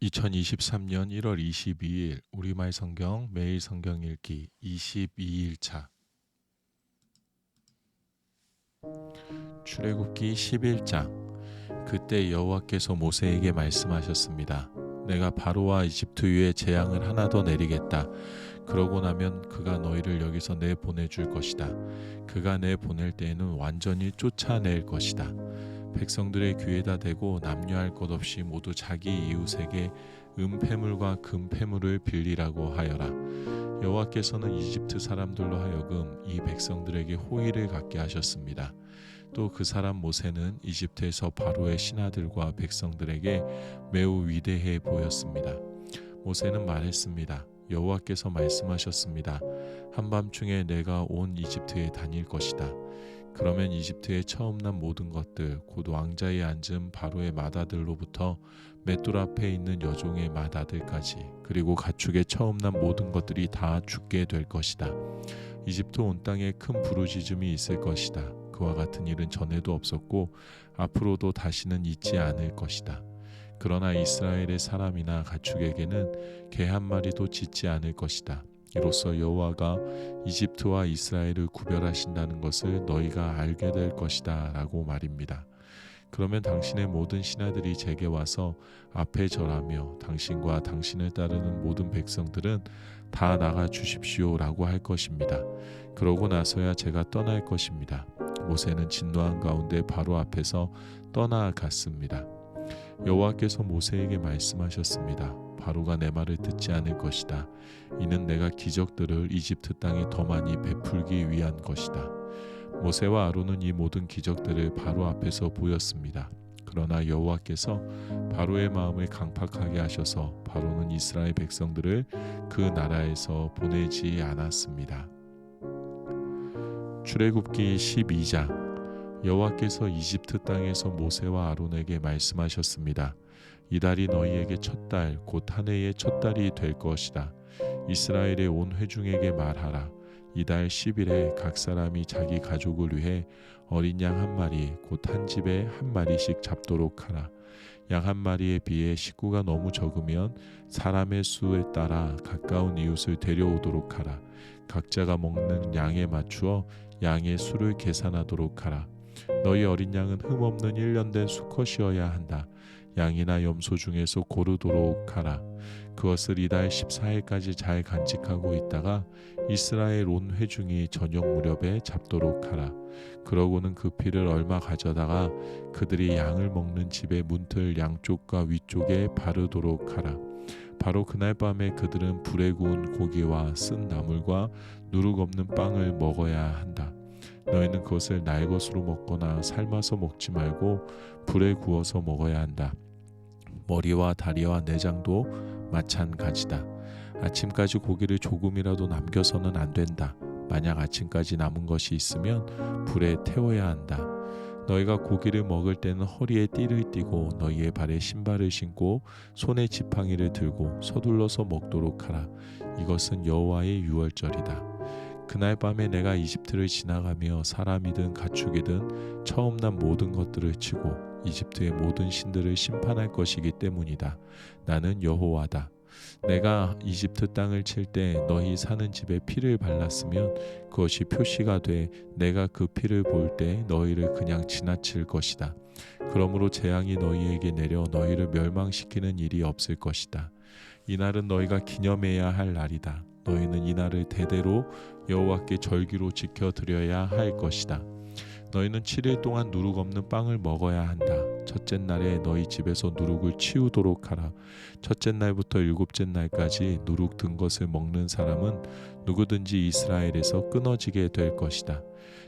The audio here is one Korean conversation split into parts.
2023년 1월 22일 우리말 성경 매일 성경 읽기 22일차 출애굽기 11장. 그때 여호와께서 모세에게 말씀하셨습니다. 내가 바로와 이집트 위에 재앙을 하나 더 내리겠다. 그러고 나면 그가 너희를 여기서 내보내줄 것이다. 그가 내보낼 때에는 완전히 쫓아낼 것이다. 백성들의 귀에다 대고 남녀할 것 없이 모두 자기 이웃에게 은폐물과 금폐물을 빌리라고 하여라. 여호와께서는 이집트 사람들로 하여금 이 백성들에게 호의를 갖게 하셨습니다. 또 그 사람 모세는 이집트에서 바로의 신하들과 백성들에게 매우 위대해 보였습니다. 모세는 말했습니다. 여호와께서 말씀하셨습니다. 한밤중에 내가 온 이집트에 다닐 것이다. 그러면 이집트에 처음 난 모든 것들, 곧 왕자에 앉은 바로의 맏아들로부터 맷돌 앞에 있는 여종의 맏아들까지, 그리고 가축에 처음 난 모든 것들이 다 죽게 될 것이다. 이집트 온 땅에 큰 부르짖음이 있을 것이다. 그와 같은 일은 전에도 없었고 앞으로도 다시는 있지 않을 것이다. 그러나 이스라엘의 사람이나 가축에게는 개 한 마리도 짖지 않을 것이다. 이로써 여호와가 이집트와 이스라엘을 구별하신다는 것을 너희가 알게 될 것이다 라고 말입니다. 그러면 당신의 모든 신하들이 제게 와서 앞에 절하며 당신과 당신을 따르는 모든 백성들은 다 나가 주십시오 라고 할 것입니다. 그러고 나서야 제가 떠날 것입니다. 모세는 진노한 가운데 바로 앞에서 떠나갔습니다. 여호와께서 모세에게 말씀하셨습니다. 바로가 내 말을 듣지 않을 것이다. 이는 내가 기적들을 이집트 땅에 더 많이 베풀기 위한 것이다. 모세와 아론은 이 모든 기적들을 바로 앞에서 보였습니다. 그러나 여호와께서 바로의 마음을 강팍하게 하셔서 바로는 이스라엘 백성들을 그 나라에서 보내지 않았습니다. 출애굽기 12장. 여호와께서 이집트 땅에서 모세와 아론에게 말씀하셨습니다. 이 달이 너희에게 첫 달, 곧 한 해의 첫 달이 될 것이다. 이스라엘의 온 회중에게 말하라. 이달 10일에 각 사람이 자기 가족을 위해 어린 양 한 마리, 곧 한 집에 한 마리씩 잡도록 하라. 양 한 마리에 비해 식구가 너무 적으면 사람의 수에 따라 가까운 이웃을 데려오도록 하라. 각자가 먹는 양에 맞추어 양의 수를 계산하도록 하라. 너희 어린 양은 흠없는 1년 된 수컷이어야 한다. 양이나 염소 중에서 고르도록 하라. 그것을 이달 14일까지 잘 간직하고 있다가 이스라엘 온 회중이 저녁 무렵에 잡도록 하라. 그러고는 그 피를 얼마 가져다가 그들이 양을 먹는 집의 문틀 양쪽과 위쪽에 바르도록 하라. 바로 그날 밤에 그들은 불에 구운 고기와 쓴 나물과 누룩 없는 빵을 먹어야 한다. 너희는 그것을 날 것으로 먹거나 삶아서 먹지 말고 불에 구워서 먹어야 한다. 머리와 다리와 내장도 마찬가지다. 아침까지 고기를 조금이라도 남겨서는 안 된다. 만약 아침까지 남은 것이 있으면 불에 태워야 한다. 너희가 고기를 먹을 때는 허리에 띠를 띠고 너희의 발에 신발을 신고 손에 지팡이를 들고 서둘러서 먹도록 하라. 이것은 여호와의 유월절이다. 그날 밤에 내가 이집트를 지나가며 사람이든 가축이든 처음 난 모든 것들을 치고 이집트의 모든 신들을 심판할 것이기 때문이다. 나는 여호와다. 내가 이집트 땅을 칠 때 너희 사는 집에 피를 발랐으면 그것이 표시가 돼 내가 그 피를 볼 때 너희를 그냥 지나칠 것이다. 그러므로 재앙이 너희에게 내려 너희를 멸망시키는 일이 없을 것이다. 이날은 너희가 기념해야 할 날이다. 너희는 이 날을 대대로 여호와께 절기로 지켜드려야 할 것이다. 너희는 7일 동안 누룩 없는 빵을 먹어야 한다. 첫째 날에 너희 집에서 누룩을 치우도록 하라. 첫째 날부터 일곱째 날까지 누룩 든 것을 먹는 사람은 누구든지 이스라엘에서 끊어지게 될 것이다.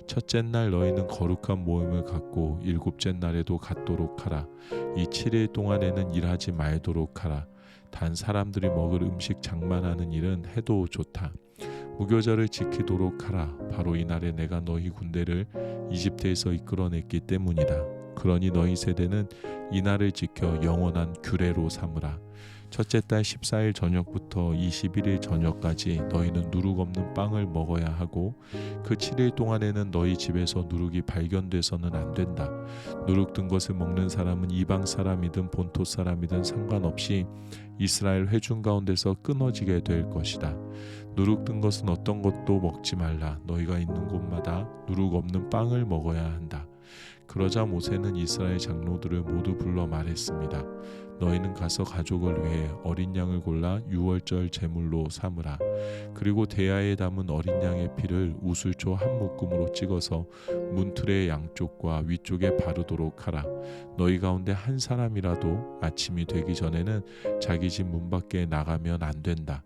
첫째 날 너희는 거룩한 모임을 갖고 일곱째 날에도 갖도록 하라. 이 7일 동안에는 일하지 말도록 하라. 단 사람들이 먹을 음식 장만하는 일은 해도 좋다. 무교절을 지키도록 하라. 바로 이날에 내가 너희 군대를 이집트에서 이끌어냈기 때문이다. 그러니 너희 세대는 이날을 지켜 영원한 규례로 삼으라. 첫째 달 14일 저녁부터 21일 저녁까지 너희는 누룩 없는 빵을 먹어야 하고 그 7일 동안에는 너희 집에서 누룩이 발견돼서는 안 된다. 누룩 든 것을 먹는 사람은 이방 사람이든 본토 사람이든 상관없이 이스라엘 회중 가운데서 끊어지게 될 것이다. 누룩 든 것은 어떤 것도 먹지 말라. 너희가 있는 곳마다 누룩 없는 빵을 먹어야 한다. 그러자 모세는 이스라엘 장로들을 모두 불러 말했습니다. 너희는 가서 가족을 위해 어린 양을 골라 유월절 제물로 삼으라. 그리고 대야에 담은 어린 양의 피를 우슬초 한 묶음으로 찍어서 문틀의 양쪽과 위쪽에 바르도록 하라. 너희 가운데 한 사람이라도 아침이 되기 전에는 자기 집 문 밖에 나가면 안 된다.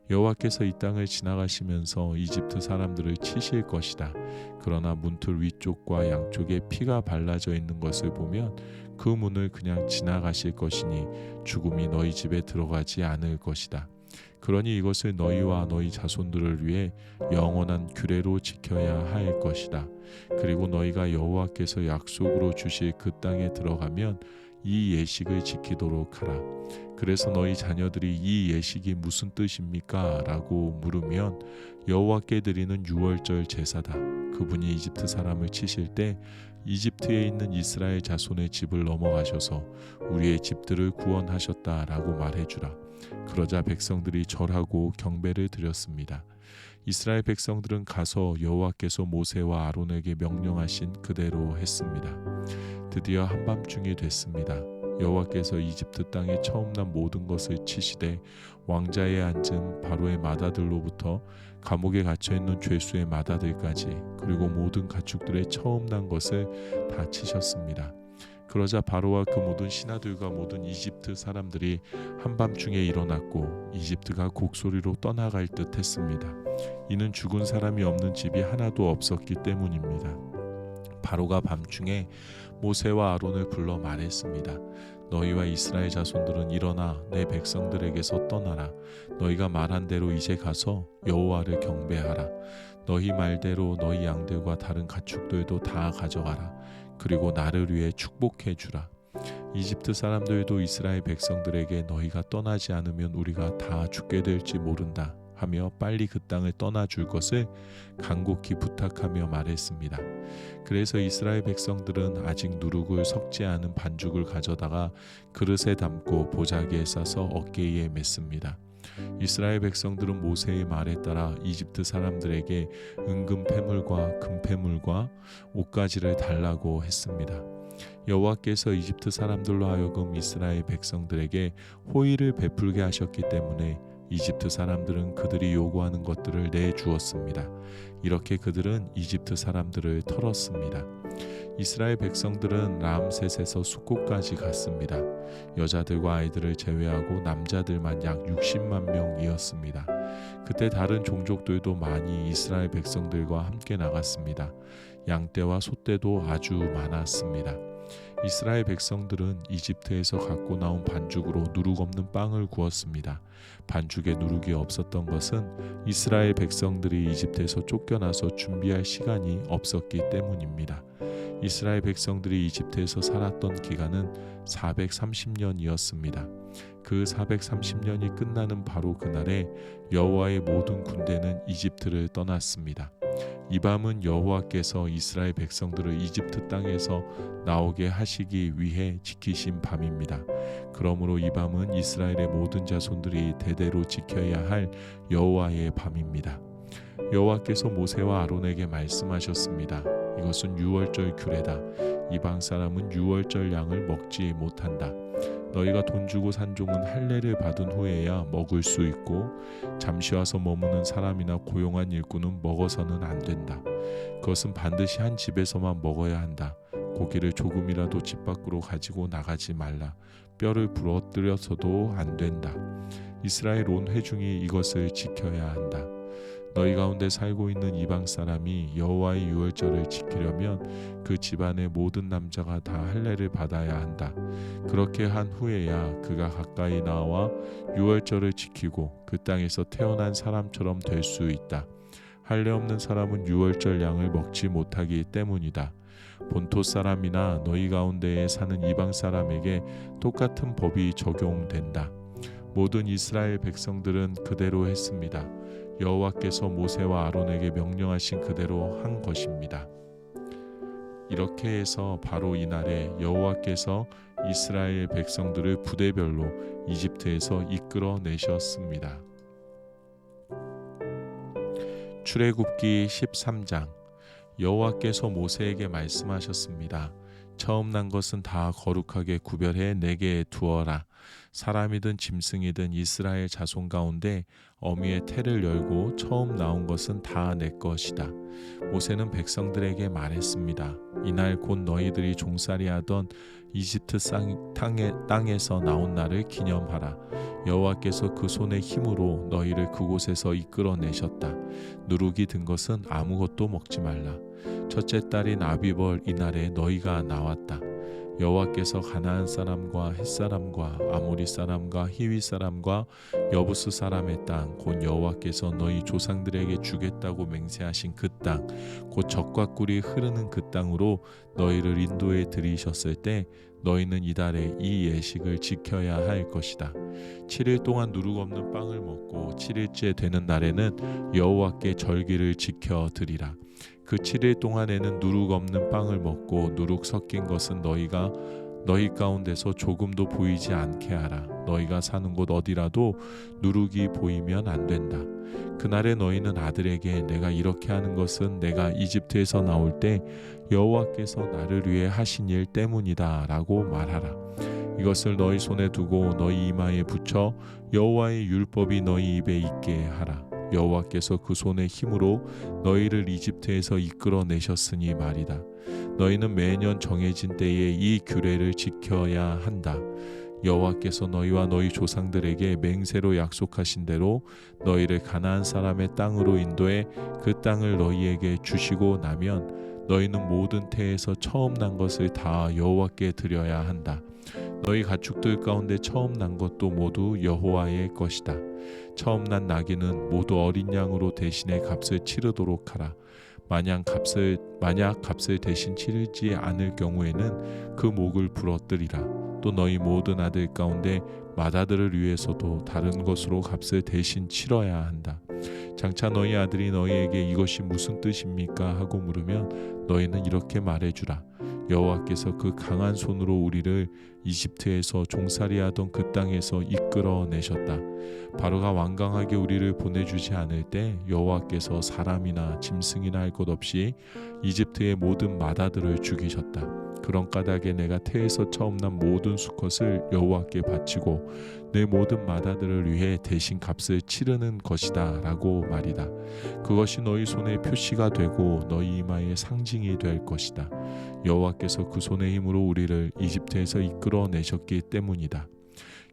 여호와께서 이 땅을 지나가시면서 이집트 사람들을 치실 것이다. 그러나 문틀 위쪽과 양쪽에 피가 발라져 있는 것을 보면 그 문을 그냥 지나가실 것이니 죽음이 너희 집에 들어가지 않을 것이다. 그러니 이것을 너희와 너희 자손들을 위해 영원한 규례로 지켜야 할 것이다. 그리고 너희가 여호와께서 약속으로 주실 그 땅에 들어가면 이 예식을 지키도록 하라. 그래서 너희 자녀들이 이 예식이 무슨 뜻입니까? 라고 물으면 여호와께 드리는 유월절 제사다. 그분이 이집트 사람을 치실 때 이집트에 있는 이스라엘 자손의 집을 넘어가셔서 우리의 집들을 구원하셨다라고 말해주라. 그러자 백성들이 절하고 경배를 드렸습니다. 이스라엘 백성들은 가서 여호와께서 모세와 아론에게 명령하신 그대로 했습니다. 드디어 한밤중이 됐습니다. 여호와께서 이집트 땅에 처음 난 모든 것을 치시되 왕자에 앉은 바로의 마다들로부터 감옥에 갇혀있는 죄수의 마다들까지 그리고 모든 가축들의 처음 난 것을 다 치셨습니다. 그러자 바로와 그 모든 신하들과 모든 이집트 사람들이 한밤중에 일어났고 이집트가 곡소리로 떠나갈 듯 했습니다. 이는 죽은 사람이 없는 집이 하나도 없었기 때문입니다. 바로가 밤중에 모세와 아론을 불러 말했습니다. 너희와 이스라엘 자손들은 일어나 내 백성들에게서 떠나라. 너희가 말한 대로 이제 가서 여호와를 경배하라. 너희 말대로 너희 양들과 다른 가축들도 다 가져가라. 그리고 나를 위해 축복해 주라. 이집트 사람들도 이스라엘 백성들에게 너희가 떠나지 않으면 우리가 다 죽게 될지 모른다 하며 빨리 그 땅을 떠나 줄 것을 간곡히 부탁하며 말했습니다. 그래서 이스라엘 백성들은 아직 누룩을 섞지 않은 반죽을 가져다가 그릇에 담고 보자기에 싸서 어깨에 맸습니다. 이스라엘 백성들은 모세의 말에 따라 이집트 사람들에게 은금 패물과 금 패물과 옷가지를 달라고 했습니다. 여호와께서 이집트 사람들로 하여금 이스라엘 백성들에게 호의를 베풀게 하셨기 때문에 이집트 사람들은 그들이 요구하는 것들을 내주었습니다. 이렇게 그들은 이집트 사람들을 털었습니다. 이스라엘 백성들은 람셋에서 숫곳까지 갔습니다. 여자들과 아이들을 제외하고 남자들만 약 60만 명이었습니다. 그때 다른 종족들도 많이 이스라엘 백성들과 함께 나갔습니다. 양떼와 소떼도 아주 많았습니다. 이스라엘 백성들은 이집트에서 갖고 나온 반죽으로 누룩 없는 빵을 구웠습니다. 반죽에 누룩이 없었던 것은 이스라엘 백성들이 이집트에서 쫓겨나서 준비할 시간이 없었기 때문입니다. 이스라엘 백성들이 이집트에서 살았던 기간은 430년이었습니다. 그 430년이 끝나는 바로 그날에 여호와의 모든 군대는 이집트를 떠났습니다. 이 밤은 여호와께서 이스라엘 백성들을 이집트 땅에서 나오게 하시기 위해 지키신 밤입니다. 그러므로 이 밤은 이스라엘의 모든 자손들이 대대로 지켜야 할 여호와의 밤입니다. 여호와께서 모세와 아론에게 말씀하셨습니다. 이것은 유월절 규례다. 이방 사람은 유월절 양을 먹지 못한다. 너희가 돈 주고 산 종은 할례를 받은 후에야 먹을 수 있고 잠시 와서 머무는 사람이나 고용한 일꾼은 먹어서는 안 된다. 그것은 반드시 한 집에서만 먹어야 한다. 고기를 조금이라도 집 밖으로 가지고 나가지 말라. 뼈를 부러뜨려서도 안 된다. 이스라엘 온 회중이 이것을 지켜야 한다. 너희 가운데 살고 있는 이방 사람이 여호와의 유월절을 지키려면 그 집안의 모든 남자가 다 할례를 받아야 한다. 그렇게 한 후에야 그가 가까이 나와 유월절을 지키고 그 땅에서 태어난 사람처럼 될 수 있다. 할례 없는 사람은 유월절 양을 먹지 못하기 때문이다. 본토 사람이나 너희 가운데에 사는 이방 사람에게 똑같은 법이 적용된다. 모든 이스라엘 백성들은 그대로 했습니다. 여호와께서 모세와 아론에게 명령하신 그대로 한 것입니다. 이렇게 해서 바로 이날에 여호와께서 이스라엘 백성들을 부대별로 이집트에서 이끌어내셨습니다. 출애굽기 13장. 여호와께서 모세에게 말씀하셨습니다. 처음 난 것은 다 거룩하게 구별해 내게 두어라. 사람이든 짐승이든 이스라엘 자손 가운데 어미의 태를 열고 처음 나온 것은 다 내 것이다. 모세는 백성들에게 말했습니다. 이날 곧 너희들이 종살이하던 이집트 땅에서 나온 날을 기념하라. 여호와께서 그 손의 힘으로 너희를 그곳에서 이끌어내셨다. 누룩이 든 것은 아무것도 먹지 말라. 첫째 달인 아비벌 이날에 너희가 나왔다. 여호와께서 가나안 사람과 헷 사람과 아모리 사람과 히위 사람과 여부스 사람의 땅 곧 여호와께서 너희 조상들에게 주겠다고 맹세하신 그 땅 곧 젖과 꿀이 흐르는 그 땅으로 너희를 인도해 들이셨을 때 너희는 이달에 이 예식을 지켜야 할 것이다. 7일 동안 누룩 없는 빵을 먹고 7일째 되는 날에는 여호와께 절기를 지켜 드리라. 그 7일 동안에는 누룩 없는 빵을 먹고 누룩 섞인 것은 너희 가운데서 조금도 보이지 않게 하라. 너희가 사는 곳 어디라도 누룩이 보이면 안 된다. 그날에 너희는 아들에게 내가 이렇게 하는 것은 내가 이집트에서 나올 때 여호와께서 나를 위해 하신 일 때문이다 라고 말하라. 이것을 너희 손에 두고 너희 이마에 붙여 여호와의 율법이 너희 입에 있게 하라. 여호와께서 그 손의 힘으로 너희를 이집트에서 이끌어내셨으니 말이다. 너희는 매년 정해진 때에 이 규례를 지켜야 한다. 여호와께서 너희와 너희 조상들에게 맹세로 약속하신 대로 너희를 가나안 사람의 땅으로 인도해 그 땅을 너희에게 주시고 나면 너희는 모든 태에서 처음 난 것을 다 여호와께 드려야 한다. 너희 가축들 가운데 처음 난 것도 모두 여호와의 것이다. 처음 난 나귀는 모두 어린 양으로 대신에 값을 치르도록 하라. 만약 값을 대신 치르지 않을 경우에는 그 목을 부러뜨리라. 또 너희 모든 아들 가운데 맏아들을 위해서도 다른 것으로 값을 대신 치러야 한다. 장차 너희 아들이 너희에게 이것이 무슨 뜻입니까? 하고 물으면 너희는 이렇게 말해주라. 여호와께서 그 강한 손으로 우리를 이집트에서 종살이하던 그 땅에서 이끌어내셨다. 바로가 완강하게 우리를 보내주지 않을 때 여호와께서 사람이나 짐승이나 할 것 없이 이집트의 모든 맏아들을 죽이셨다. 그런 까닭에 내가 태에서 처음 난 모든 수컷을 여호와께 바치고 내 모든 맏아들을 위해 대신 값을 치르는 것이다 라고 말이다. 그것이 너희 손의 표시가 되고 너희 이마의 상징이 될 것이다. 여호와께서 그 손의 힘으로 우리를 이집트에서 이끌어내셨기 때문이다.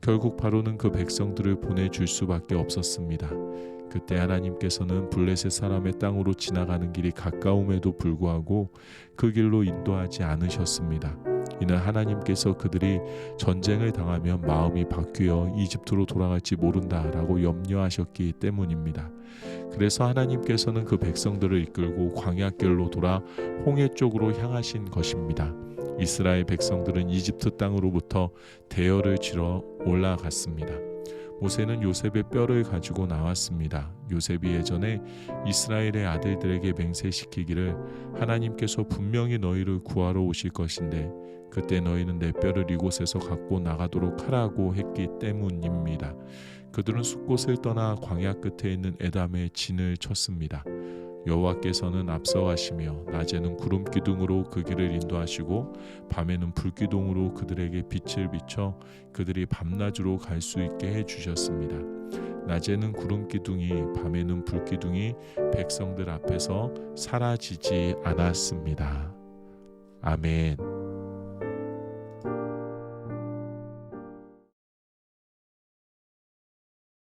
결국 바로는 그 백성들을 보내줄 수밖에 없었습니다. 그때 하나님께서는 블레셋 사람의 땅으로 지나가는 길이 가까움에도 불구하고 그 길로 인도하지 않으셨습니다. 이는 하나님께서 그들이 전쟁을 당하면 마음이 바뀌어 이집트로 돌아갈지 모른다라고 염려하셨기 때문입니다. 그래서 하나님께서는 그 백성들을 이끌고 광야길로 돌아 홍해 쪽으로 향하신 것입니다. 이스라엘 백성들은 이집트 땅으로부터 대열을 치러 올라갔습니다. 모세는 요셉의 뼈를 가지고 나왔습니다. 요셉이 예전에 이스라엘의 아들들에게 맹세시키기를 하나님께서 분명히 너희를 구하러 오실 것인데 그때 너희는 내 뼈를 이곳에서 갖고 나가도록 하라고 했기 때문입니다. 그들은 숲곳을 떠나 광야 끝에 있는 에담에 진을 쳤습니다. 여호와께서는 앞서가시며 낮에는 구름 기둥으로 그 길을 인도하시고 밤에는 불 기둥으로 그들에게 빛을 비춰 그들이 밤낮으로 갈 수 있게 해주셨습니다. 낮에는 구름 기둥이 밤에는 불 기둥이 백성들 앞에서 사라지지 않았습니다. 아멘.